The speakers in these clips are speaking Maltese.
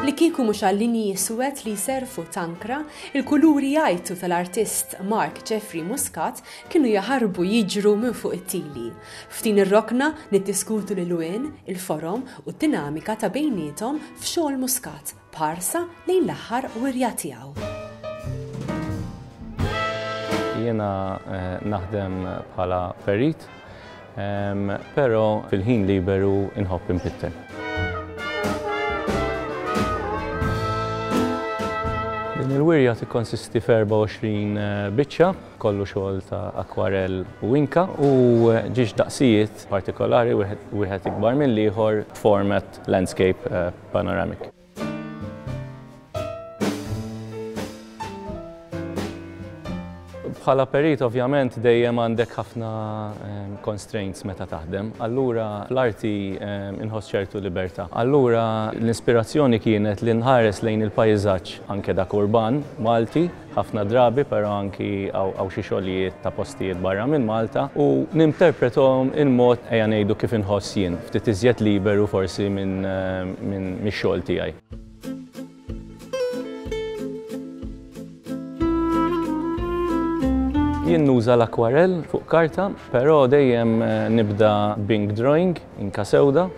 Li kieku mhux għall-linji swed li jserfu tankra, il-kuluri jgħajtu tal-artist Mark Jeffrey Muscat kienu jaħarbu jiġru minn fuq it-tili. F'din ir-rokna niddiskutu l-lwien, il-forom u d-dinamika ta' bejniethom f'xogħol Muscat parsa lejn l-aħħar wirja tiegħu. Jiena naħdem bħala perit, però fil-ħin liberu inħobb inpitter. Din il-wirja tikkonsisti f'24 biċċa, kollu xogħol ta' akwarell u inka u ġiex daqsijiet partikolari wieħed ikbar mill-ieħor format landscape panoramic. Bħala perit ovvjament dejjem għandek ħafna constraints meta taħdem, allura fl-arti inħoss ċertu libertà. Allura l-ispirazzjoni kienet li nħares lejn il-pajjiżaġġ anke dak urban Malti, ħafna drabi però anki għaw xi xogħlijiet ta' postijiet barra minn Malta u ninterpretom in-mod ejja ngħidu kif inħoss jien, ftit iżjed liberu forsi minn mix-xogħol tiegħi. Jien nuża l-akwarell fuq karta, però dejjem nibda b'ink drawing, inka sewda,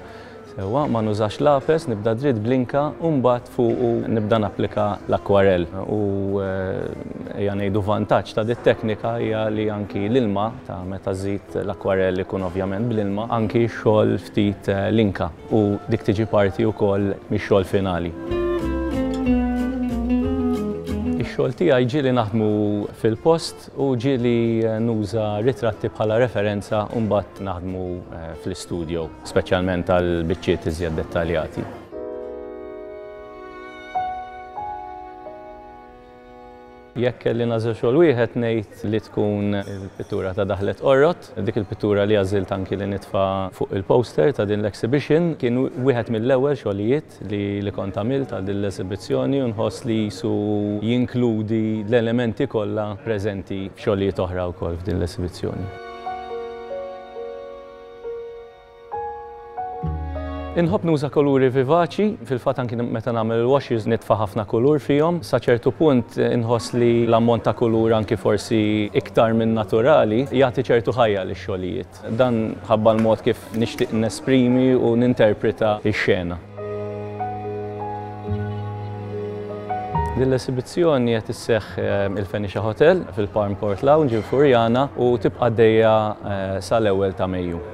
sewa ma nużax lapes, nibda dritt blinka u mbagħad fuqu nibda napplika l-akwarell. U ejja ngħidu vantaġġ ta' dit-teknika hija li anki l-ilma ta' meta żid l-akwarell ikun ovvjament bl-ilma, anki x-xogħol ftit l-inka u dik tiġi parti wkoll mix-xogħol finali. Ix-xogħol tiegħi ġieli naħdmu fil-post u ġieli nuża ritratti bħala referenza u mbagħad naħdmu fl-istudio, speċjalment għal biċċiet iżjed dettaljati. Jekk kelli nażel xogħol wieħed ngħid li tkun il-pittura ta' Daħlet Qorrot, dik il-pittura li għażilt anki li nitfa' fuq il-poster ta' din l-exhibition kien wieħed mill-ewwel xogħlijiet li kont għamilt għal din l-esibizzjoni u nħoss li jisu jinkludi l-elementi kollha preżenti f'xogħlijiet oħra wkoll f'din l-esibizzjoni. Inħobb nuża kuluri vivaċi, fil-fatt anki meta nagħmel il-washes nitfa' ħafna kulur fihom, sa ċertu punt inħoss li l-ammont ta' kulur anki forsi iktar minn naturali jagħti ċertu ħajja lix-xogħlijiet. Dan ħabba l-mod kif nixtieq nesprimi u ninterpreta x-xena. Din l-esibizzjoni qed isseħħ il-Fenicia Hotel fil-Palm Court Lounge il-Furjana u tibqa' għaddejja sal-ewwel ta' Mejju.